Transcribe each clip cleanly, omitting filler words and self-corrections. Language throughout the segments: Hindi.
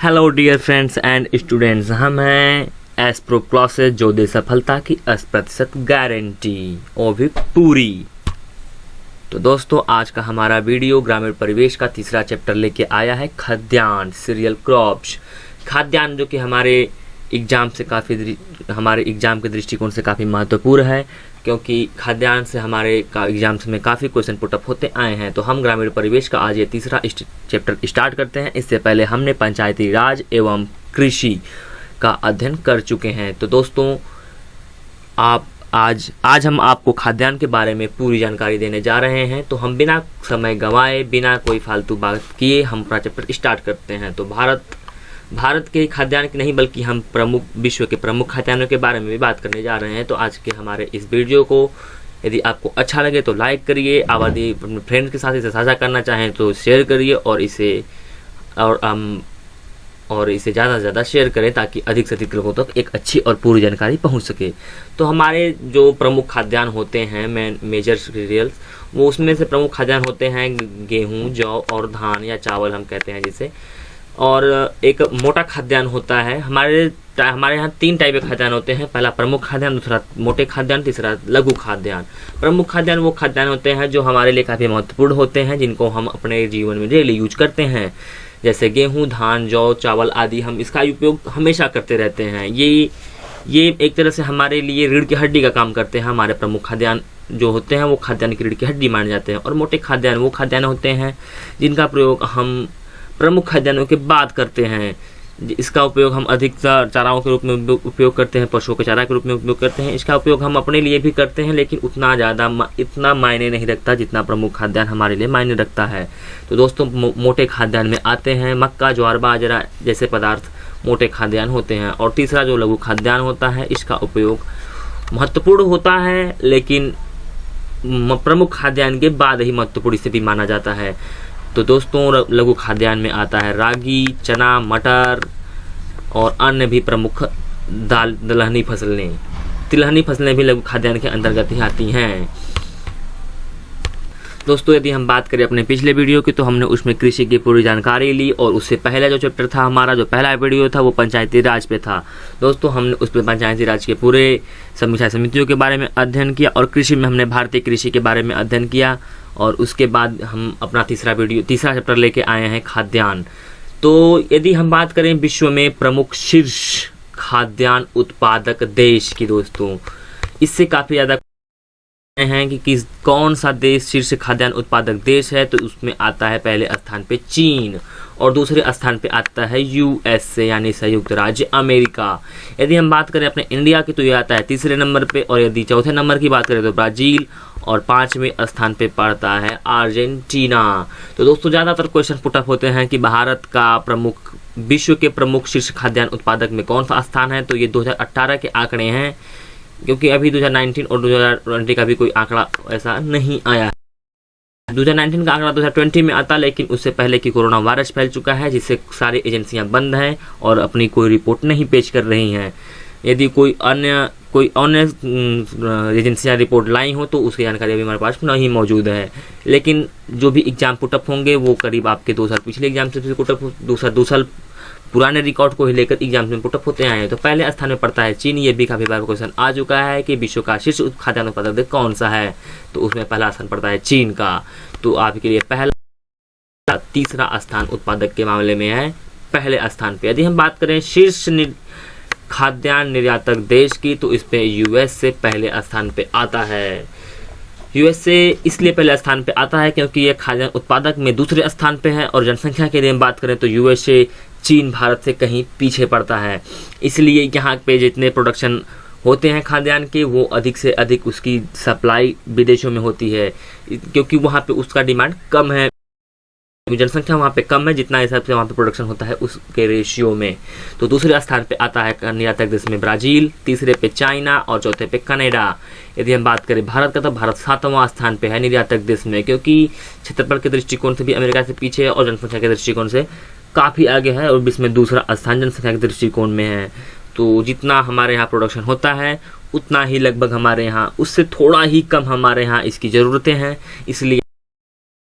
Hello dear friends and students, हम हैं एस्प्रो क्लासेस जो दे सफलता की 80% गारंटी और भी पूरी। तो दोस्तों, आज का हमारा वीडियो ग्रामीण परिवेश का तीसरा चैप्टर लेके आया है खाद्यान्न, सीरियल क्रॉप्स। खाद्यान्न जो कि हमारे एग्जाम के दृष्टिकोण से काफ़ी महत्वपूर्ण है, क्योंकि खाद्यान्न से हमारे एग्जाम्स में काफ़ी क्वेश्चन पुटअप होते आए हैं। तो हम ग्रामीण परिवेश का आज ये तीसरा चैप्टर स्टार्ट करते हैं। इससे पहले हमने पंचायती राज एवं कृषि का अध्ययन कर चुके हैं। तो दोस्तों, आज हम आपको खाद्यान्न के बारे में पूरी जानकारी देने जा रहे हैं। तो हम बिना समय गंवाए, बिना कोई फालतू बात किए हम पूरा चैप्टर स्टार्ट करते हैं। तो भारत के खाद्यान्न की नहीं बल्कि हम विश्व के प्रमुख खाद्यान्नों के बारे में भी बात करने जा रहे हैं। तो आज के हमारे इस वीडियो को यदि आपको अच्छा लगे तो लाइक करिए, यदि अपने फ्रेंड्स के साथ इसे साझा करना चाहें तो शेयर करिए और इसे ज़्यादा से ज़्यादा शेयर करें ताकि अधिक से अधिक लोगों तक एक अच्छी और पूरी जानकारी पहुंच सके। तो हमारे जो प्रमुख खाद्यान्न होते हैं, मेजर सीरियल्स, वो उसमें से प्रमुख खाद्यान्न होते हैं गेहूँ, जौ और धान या चावल हम कहते हैं जिसे। और एक मोटा खाद्यान्न होता है। हमारे यहाँ 3 टाइप के खाद्यान्न होते हैं। पहला प्रमुख खाद्यान्न, दूसरा मोटे खाद्यान्न, तीसरा लघु खाद्यान्न। प्रमुख खाद्यान्न वो खाद्यान्न होते हैं जो हमारे लिए काफ़ी महत्वपूर्ण होते हैं, जिनको हम अपने जीवन में डेली यूज करते हैं, जैसे गेहूँ, धान, जौ, चावल आदि। हम इसका उपयोग हमेशा करते रहते हैं। ये एक तरह से हमारे लिए रीढ़ की हड्डी का काम करते हैं। हमारे प्रमुख खाद्यान्न जो होते हैं वो खाद्यान्न की रीढ़ की हड्डी माने जाते हैं। और मोटे खाद्यान्न वो खाद्यान्न होते हैं जिनका प्रयोग हम प्रमुख खाद्यान्नों के बाद करते हैं। इसका उपयोग हम अधिकतर चाराओं के रूप में उपयोग करते हैं, पशुओं के चारा के रूप में उपयोग करते हैं। इसका उपयोग हम अपने लिए भी करते हैं, लेकिन इतना मायने नहीं रखता जितना प्रमुख खाद्यान्न हमारे लिए मायने रखता है। तो दोस्तों, मोटे खाद्यान्न में आते हैं मक्का, ज्वार, बाजरा जैसे पदार्थ मोटे खाद्यान्न होते हैं। और तीसरा जो लघु खाद्यान्न होता है, इसका उपयोग महत्वपूर्ण होता है लेकिन प्रमुख खाद्यान्न के बाद ही महत्वपूर्ण स्थिति माना जाता है। तो दोस्तों, लघु खाद्यान्न में आता है रागी, चना, मटर और अन्य भी प्रमुख तिलहनी फसलें भी लघु खाद्यान्न के अंतर्गत ही आती हैं। दोस्तों, यदि हम बात करें अपने पिछले वीडियो की, तो हमने उसमें कृषि की पूरी जानकारी ली। और उससे पहले जो चैप्टर था हमारा, जो पहला वीडियो था, वो पंचायती राज पे था। दोस्तों, हमने उस पर पंचायती राज के पूरे समीक्षा समितियों के बारे में अध्ययन किया और कृषि में हमने भारतीय कृषि के बारे में अध्ययन किया। और उसके बाद हम अपना तीसरा चैप्टर लेके आए हैं खाद्यान्न। तो यदि हम बात करें विश्व में प्रमुख शीर्ष खाद्यान्न उत्पादक देश की, दोस्तों इससे काफ़ी ज़्यादा हैं कि कौन सा देश शीर्ष खाद्यान्न उत्पादक देश है। तो उसमें आता है पहले स्थान पे चीन और दूसरे स्थान पे आता है यूएसए यानी संयुक्त राज्य अमेरिका। यदि हम बात करें अपने इंडिया की, तो ये आता है तीसरे नंबर पे। और यदि चौथे नंबर की बात करें तो ब्राज़ील, और 5वें स्थान पे पड़ता है अर्जेंटीना। तो दोस्तों, ज़्यादातर क्वेश्चन पुटअप होते हैं कि भारत का विश्व के प्रमुख शीर्ष खाद्यान्न उत्पादक में कौन सा स्थान है। तो ये 2018 के आंकड़े हैं, क्योंकि अभी 2019 और 2020 का भी कोई आंकड़ा ऐसा नहीं आया है। 2019 का आंकड़ा 2020 में आता, लेकिन उससे पहले कि कोरोना वायरस फैल चुका है, जिससे सारी एजेंसियां बंद हैं और अपनी कोई रिपोर्ट नहीं पेश कर रही हैं। यदि कोई अन्य एजेंसियां रिपोर्ट लाई हो तो उसकी जानकारी अभी हमारे पास नहीं मौजूद है। लेकिन जो भी एग्जाम पुटअप होंगे वो करीब आपके 2 साल पिछले एग्जाम से पुटअप, 2 साल पुराने रिकॉर्ड को ही लेकर एग्जाम में पुटअप होते आए हैं। तो पहले स्थान में पड़ता है चीन। ये भी काफ़ी बार क्वेश्चन आ चुका है कि विश्व का शीर्ष खाद्यान्न उत्पादक कौन सा है, तो उसमें पहला स्थान पड़ता है चीन का। तो आपके लिए पहला, तीसरा स्थान उत्पादक के मामले में है पहले स्थान पे। यदि हम बात करें शीर्ष खाद्यान्न निर्यातक देश की, तो इस पे यूएसए पहले स्थान पे आता है। यूएसए इसलिए पहले स्थान पे आता है क्योंकि ये खाद्यान्न उत्पादक में दूसरे स्थान पे है। और जनसंख्या के लिए हम बात करें तो यूएसए चीन भारत से कहीं पीछे पड़ता है। इसलिए यहाँ पे जितने प्रोडक्शन होते हैं खाद्यान्न के, वो अधिक से अधिक उसकी सप्लाई विदेशों में होती है, क्योंकि वहाँ पे उसका डिमांड कम है, जनसंख्या वहाँ पे कम है, जितना हिसाब से वहाँ पे प्रोडक्शन होता है उसके रेशियो में। तो दूसरे स्थान पे आता है निर्यातक देश में ब्राज़ील, तीसरे पे चाइना और चौथे पे कनाडा। यदि हम बात करें भारत का, तो भारत 7वां स्थान पे है निर्यातक देश में, क्योंकि क्षेत्रफल के दृष्टिकोण से भी अमेरिका से पीछे है और जनसंख्या के दृष्टिकोण से काफ़ी आगे है। और इसमें दूसरा स्थान जनसंख्या के दृष्टिकोण में है। तो जितना हमारे यहाँ प्रोडक्शन होता है उतना ही लगभग हमारे यहाँ, उससे थोड़ा ही कम हमारे यहाँ इसकी ज़रूरतें हैं, इसलिए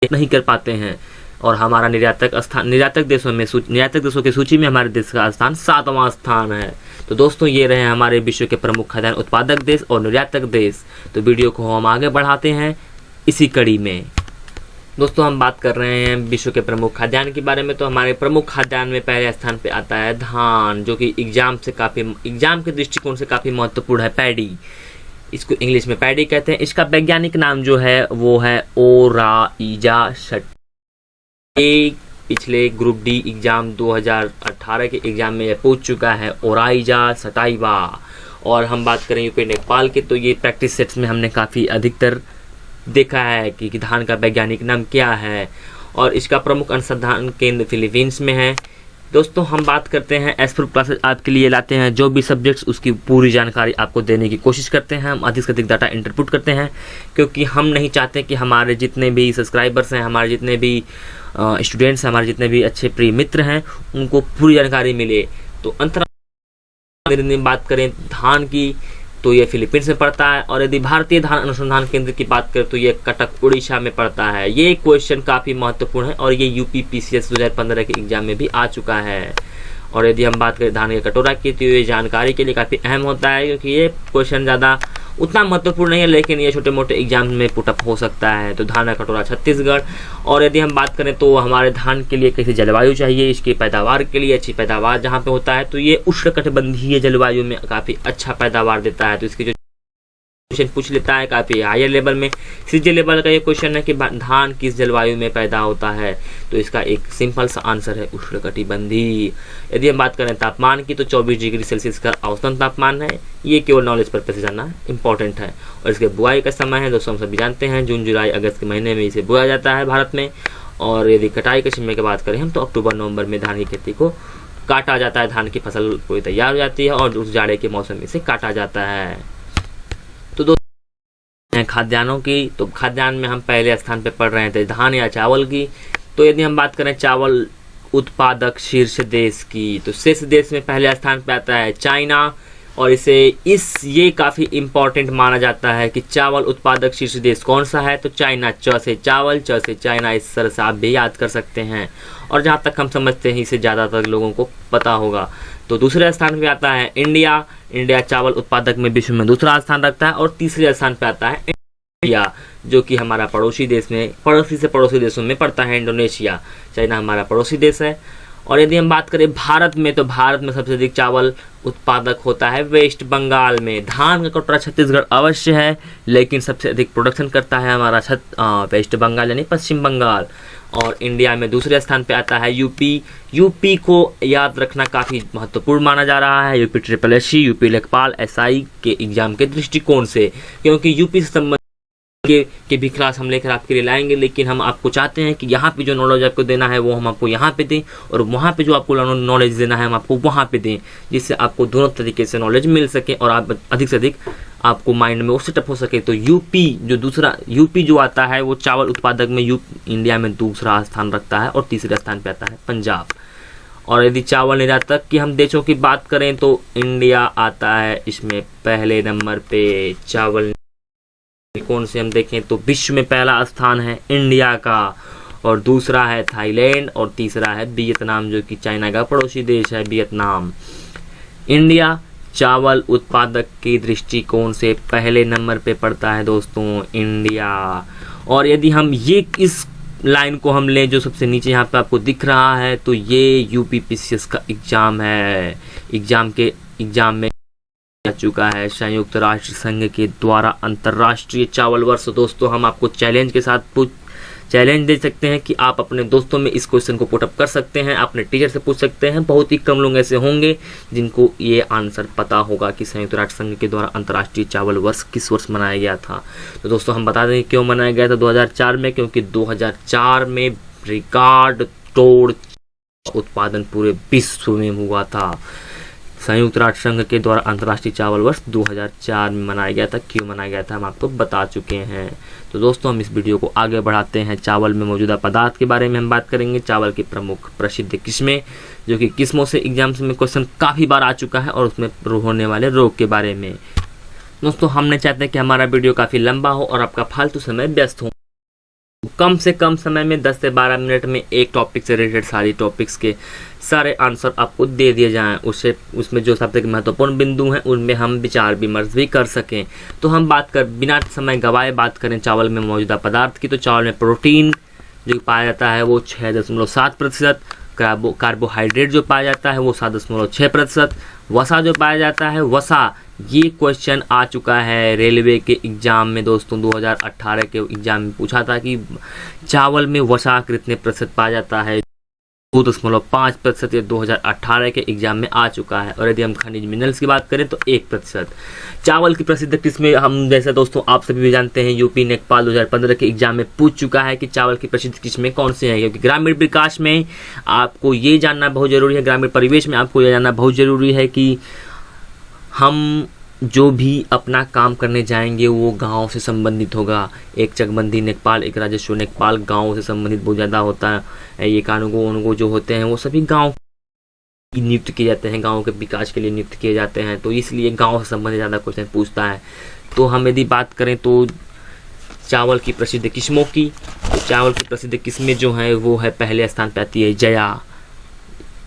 नहीं कर पाते हैं। और हमारा निर्यातक देशों की सूची में हमारे देश का स्थान 7वां स्थान है। तो दोस्तों ये रहे हमारे विश्व के प्रमुख खाद्यान्न उत्पादक देश और निर्यातक देश। तो वीडियो को हम आगे बढ़ाते हैं इसी कड़ी में। दोस्तों हम बात कर रहे हैं विश्व के प्रमुख खाद्यान्न के बारे में। तो हमारे प्रमुख खाद्यान्न में पहले स्थान पे आता है धान, जो कि एग्जाम के दृष्टिकोण से काफ़ी महत्वपूर्ण है। पैडी, इसको इंग्लिश में पैडी कहते हैं। इसका वैज्ञानिक नाम जो है वो है ओराइजा सटाइवा। पिछले ग्रुप डी एग्जाम 2018 के एग्जाम में यह पूछ चुका है, ओराइजा सटाइवा। और हम बात करें यूपी नेपाल के, तो ये प्रैक्टिस सेट्स में हमने काफ़ी अधिकतर देखा है कि धान का वैज्ञानिक नाम क्या है। और इसका प्रमुख अनुसंधान केंद्र फिलीपींस में है। दोस्तों हम बात करते हैं एसप्रो क्लासेस आपके लिए लाते हैं जो भी सब्जेक्ट्स, उसकी पूरी जानकारी आपको देने की कोशिश करते हैं। हम अधिक से अधिक डाटा इंटरपुट करते हैं, क्योंकि हम नहीं चाहते कि हमारे जितने भी सब्सक्राइबर्स हैं, हमारे जितने भी स्टूडेंट्स हैं, हमारे जितने भी अच्छे प्रिय मित्र हैं, उनको पूरी जानकारी मिले। तो अंतर्राष्ट्रीय बात करें धान की, तो ये फिलीपींस में पड़ता है। और यदि भारतीय धान अनुसंधान केंद्र की बात करें तो ये कटक उड़ीसा में पड़ता है। ये क्वेश्चन काफ़ी महत्वपूर्ण है और ये यूपी पीसीएस 2015 के एग्जाम में भी आ चुका है। और यदि हम बात करें धान के कटोरा की, तो ये जानकारी के लिए काफ़ी अहम होता है, क्योंकि ये क्वेश्चन ज़्यादा उतना महत्वपूर्ण नहीं है, लेकिन ये छोटे मोटे एग्जाम में पुटअप हो सकता है। तो धान का कटोरा छत्तीसगढ़। और यदि हम बात करें तो हमारे धान के लिए कैसी जलवायु चाहिए, इसकी पैदावार के लिए अच्छी पैदावार जहाँ पे होता है, तो ये उष्णकटिबंधीय जलवायु में काफ़ी अच्छा पैदावार देता है। तो इसकी जो क्वेश्चन पूछ लेता है काफ़ी हायर लेवल में, सीजे लेवल का ये क्वेश्चन है कि धान किस जलवायु में पैदा होता है, तो इसका एक सिंपल सा आंसर है उष्णकटिबंधीय। यदि हम बात करें तापमान की, तो 24 डिग्री सेल्सियस का औसतन तापमान है। ये केवल नॉलेज पर्पज से जानना इंपॉर्टेंट है। और इसके बुआई का समय है, दोस्तों हम सभी जानते हैं, जून जुलाई अगस्त के महीने में इसे बोया जाता है भारत में। और यदि कटाई के समय की बात करें हम, तो अक्टूबर नवंबर में धान की खेती को काटा जाता है। धान की फसल पूरी तैयार हो जाती है और उस जाड़े के मौसम में इसे काटा जाता है। तो दोस्तों खाद्यान्नों की, तो खाद्यान्न में हम पहले स्थान पे पढ़ रहे थे धान या चावल की। तो यदि हम बात करें चावल उत्पादक शीर्ष देश की, तो शीर्ष देश में पहले स्थान पे आता है चाइना। और ये काफ़ी इम्पोर्टेंट माना जाता है कि चावल उत्पादक शीर्ष देश कौन सा है, तो चाइना। च से चावल, च से चाइना, इस तरह से आप भी याद कर सकते हैं। और जहाँ तक हम समझते हैं इसे ज़्यादातर लोगों को पता होगा। तो दूसरे स्थान पे आता है इंडिया। इंडिया चावल उत्पादक में विश्व में दूसरा स्थान रखता है। और तीसरे स्थान पे आता है इंडिया, जो कि हमारा पड़ोसी पड़ोसी देशों में पड़ता है इंडोनेशिया। चाइना हमारा पड़ोसी देश है। और यदि हम बात करें भारत में, तो भारत में सबसे अधिक चावल उत्पादक होता है वेस्ट बंगाल में। धान का कटोरा छत्तीसगढ़ अवश्य है, लेकिन सबसे अधिक प्रोडक्शन करता है हमारा वेस्ट बंगाल यानी पश्चिम बंगाल। और इंडिया में दूसरे स्थान पे आता है यूपी। यूपी को याद रखना काफ़ी महत्वपूर्ण माना जा रहा है, यूपी SSC, यूपी लेखपाल SI के एग्जाम के दृष्टिकोण से, क्योंकि यूपी से संबंधित के भी क्लास हम लेकर आपके लिए लाएंगे। लेकिन हम आपको चाहते हैं कि यहाँ पे जो नॉलेज आपको देना है वो हम आपको यहाँ पे दें, और वहाँ पे जो आपको नॉलेज देना है हम आपको वहाँ पे दें, जिससे आपको दोनों तरीके से नॉलेज मिल सके और आप अधिक से अधिक आपको माइंड में वो सेटअप हो सके। तो यूपी जो आता है वो चावल उत्पादक में इंडिया में दूसरा स्थान रखता है। और तीसरे स्थान पर आता है पंजाब। और यदि चावल निर्यातक की हम देशों की बात करें, तो इंडिया आता है इसमें पहले नंबर पे। चावल कौन से हम देखें तो विश्व में पहला स्थान है इंडिया का, और दूसरा है थाईलैंड, और तीसरा है वियतनाम, जो कि चाइना का पड़ोसी देश है वियतनाम। इंडिया चावल उत्पादक के दृष्टिकोण से पहले नंबर पे पड़ता है दोस्तों इंडिया। और यदि हम इस लाइन को हम लें जो सबसे नीचे यहाँ पे आपको दिख रहा है, तो ये यूपी PCS का एग्जाम है। एग्जाम में आ चुका है संयुक्त राष्ट्र संघ के द्वारा अंतर्राष्ट्रीय चावल वर्ष। दोस्तों हम आपको चैलेंज दे सकते हैं कि आप अपने दोस्तों में इस क्वेश्चन को पुटअप कर सकते हैं, अपने टीचर से पूछ सकते हैं। बहुत ही कम लोग ऐसे होंगे जिनको ये आंसर पता होगा कि संयुक्त राष्ट्र संघ के द्वारा अंतर्राष्ट्रीय चावल वर्ष किस वर्ष मनाया गया था। तो दोस्तों हम बता दें क्यों मनाया गया था 2004 में, क्योंकि 2004 में रिकॉर्ड तोड़ उत्पादन पूरे विश्व में हुआ था। संयुक्त राष्ट्र संघ के द्वारा अंतर्राष्ट्रीय चावल वर्ष 2004 में मनाया गया था। क्यों मनाया गया था हम आपको बता चुके हैं। तो दोस्तों हम इस वीडियो को आगे बढ़ाते हैं। चावल में मौजूदा पदार्थ के बारे में हम बात करेंगे, चावल की प्रमुख प्रसिद्ध किस्में, जो कि किस्मों से एग्जाम्स में क्वेश्चन काफ़ी बार आ चुका है, और उसमें होने वाले रोग के बारे में। दोस्तों हम नहीं चाहते कि हमारा वीडियो काफ़ी लंबा हो और आपका फालतू समय व्यस्त हो। कम से कम समय में 10 से 12 मिनट में एक टॉपिक से रिलेटेड सारी टॉपिक्स के सारे आंसर आपको दे दिए जाएं, उसमें जो सबसे महत्वपूर्ण बिंदु हैं उनमें हम विचार विमर्श भी कर सकें। तो हम बिना समय गवाए बात करें चावल में मौजूदा पदार्थ की, तो चावल में प्रोटीन जो पाया जाता है वो 6.7%, कार्बोहाइड्रेट जो पाया जाता है वो 7.6%, वसा जो पाया जाता है वसा, ये क्वेश्चन आ चुका है रेलवे के एग्ज़ाम में दोस्तों, 2018 के एग्ज़ाम में पूछा था कि चावल में वसा कितने प्रतिशत पाया जाता है, 2.5% ये 2018 के एग्जाम में आ चुका है। और यदि हम खनिज मिनरल्स की बात करें तो 1%। चावल की प्रसिद्ध किस्में हम जैसे दोस्तों आप सभी भी जानते हैं, यूपी नेपाल 2015 के एग्जाम में पूछ चुका है कि चावल की प्रसिद्ध किस्में कौन सी हैं, क्योंकि ग्रामीण विकास में आपको ये जानना बहुत ज़रूरी है, ग्रामीण परिवेश में आपको ये जानना बहुत ज़रूरी है कि हम जो भी अपना काम करने जाएंगे वो गांव से संबंधित होगा। एक चकबंदी नेपाल, एक राजस्व नेपाल गांव से संबंधित बहुत ज़्यादा होता है। ये कानून जो होते हैं वो सभी गांव नियुक्त किए जाते हैं, गांव के विकास के लिए नियुक्त किए जाते हैं, तो इसलिए गांव से संबंधित ज़्यादा क्वेश्चन पूछता है। तो हम यदि बात करें तो चावल की प्रसिद्ध किस्मों की, तो चावल की प्रसिद्ध किस्में जो हैं वो है, पहले स्थान पर आती है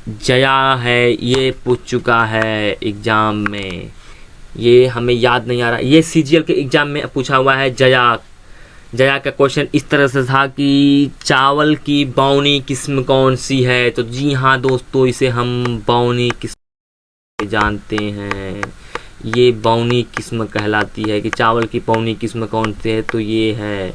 जया है, ये पूछ चुका है एग्ज़ाम में, ये हमें याद नहीं आ रहा, ये सीजीएल के एग्ज़ाम में पूछा हुआ है। जया का क्वेश्चन इस तरह से था कि चावल की बौनी किस्म कौन सी है, तो जी हाँ दोस्तों, इसे हम बौनी किस्म जानते हैं, ये बौनी किस्म कहलाती है। कि चावल की बौनी किस्म कौन सी है, तो ये है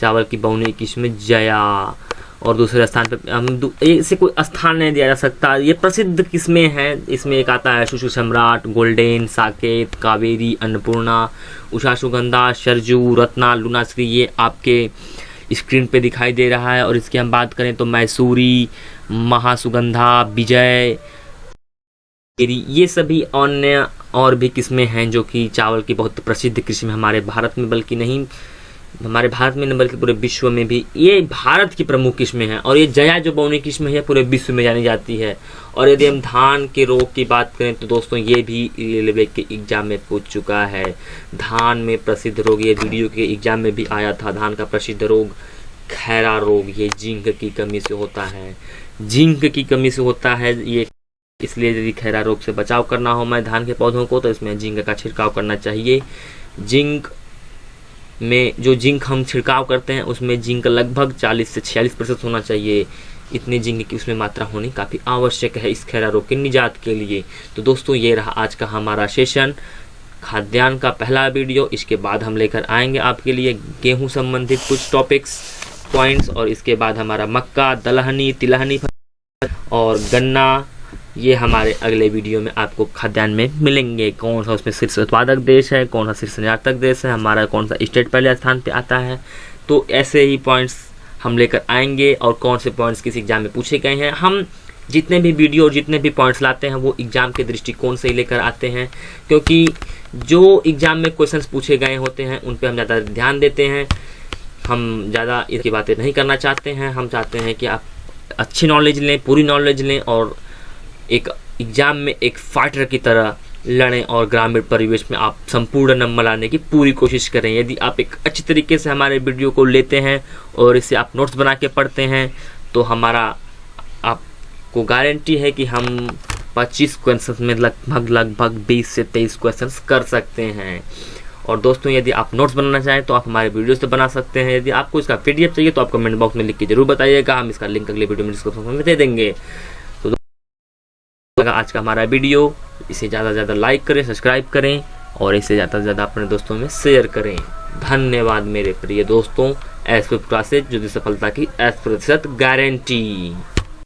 चावल की बौनी किस्म जया। और दूसरे स्थान पर हम इसे कोई स्थान नहीं दिया जा सकता, ये प्रसिद्ध किस्में हैं। इसमें एक आता है सुषु सम्राट, गोल्डन, साकेत, कावेरी, अन्नपूर्णा, उषा सुगंधा, सरजू, रत्ना, लुनाश्री, ये आपके स्क्रीन पे दिखाई दे रहा है। और इसकी हम बात करें तो मैसूरी, महासुगंधा, विजय, ये सभी अन्य और भी किस्में हैं जो कि चावल की बहुत प्रसिद्ध किस्म हमारे भारत में, बल्कि नहीं हमारे भारत में नहीं बल्कि पूरे विश्व में भी ये भारत की प्रमुख किस्में हैं। और ये जया जो बौनी किस्म है पूरे विश्व में जानी जाती है। और यदि हम धान के रोग की बात करें तो दोस्तों ये भी रेलवे के एग्जाम में पूछ चुका है। धान में प्रसिद्ध रोग, ये वीडियो के एग्जाम में भी आया था, धान का प्रसिद्ध रोग खैरा रोग, ये जिंक की कमी से होता है, जिंक की कमी से होता है ये। इसलिए यदि खैरा रोग से बचाव करना हो मैं धान के पौधों को, तो इसमें जिंक का छिड़काव करना चाहिए। जिंक में जो जिंक हम छिड़काव करते हैं उसमें जिंक लगभग 40 से 46% होना चाहिए। इतनी जिंक की उसमें मात्रा होनी काफ़ी आवश्यक है इस खैरा रोग की निजात के लिए। तो दोस्तों ये रहा आज का हमारा सेशन, खाद्यान्न का पहला वीडियो। इसके बाद हम लेकर आएंगे आपके लिए गेहूं संबंधित कुछ टॉपिक्स पॉइंट्स, और इसके बाद हमारा मक्का, दलहनी, तिलहनी और गन्ना, ये हमारे अगले वीडियो में आपको खाद्यान्न में मिलेंगे। कौन सा उसमें शीर्ष उत्पादक देश है, कौन सा शीर्ष निर्यातक देश है, हमारा कौन सा स्टेट पहले स्थान पे आता है। तो ऐसे ही पॉइंट्स हम लेकर आएंगे, और कौन से पॉइंट्स किस एग्जाम में पूछे गए हैं। हम जितने भी वीडियो और जितने भी पॉइंट्स लाते हैं वो एग्जाम के दृष्टिकोण से ही लेकर आते हैं, क्योंकि जो एग्जाम में क्वेश्चंस पूछे गए होते हैं उन पर हम ज़्यादा ध्यान देते हैं। हम ज़्यादा इसकी बातें नहीं करना चाहते हैं, हम चाहते हैं कि आप अच्छी नॉलेज लें, पूरी नॉलेज लें, और एक एग्ज़ाम में एक फाइटर की तरह लड़ें, और ग्रामीण परिवेश में आप संपूर्ण नंबर लाने की पूरी कोशिश करें। यदि आप एक अच्छी तरीके से हमारे वीडियो को लेते हैं और इसे आप नोट्स बना के पढ़ते हैं, तो हमारा आपको गारंटी है कि हम 25 क्वेश्चन में लगभग 20 से 23 क्वेश्चन कर सकते हैं। और दोस्तों यदि आप नोट्स बनाना चाहें तो आप हमारे वीडियो से बना सकते हैं। यदि आपको इसका PDF चाहिए तो आप कमेंट बॉक्स में लिख के जरूर बताइएगा, हम इसका लिंक अगले वीडियो में डिस्क्रिप्शन में दे देंगे। आज का हमारा वीडियो, इसे ज़्यादा से ज़्यादा लाइक करें, सब्सक्राइब करें, और इसे ज़्यादा से ज़्यादा अपने दोस्तों में शेयर करें। धन्यवाद मेरे प्रिय दोस्तों। एस पे प्रोसेस जो सफलता की 80% गारंटी।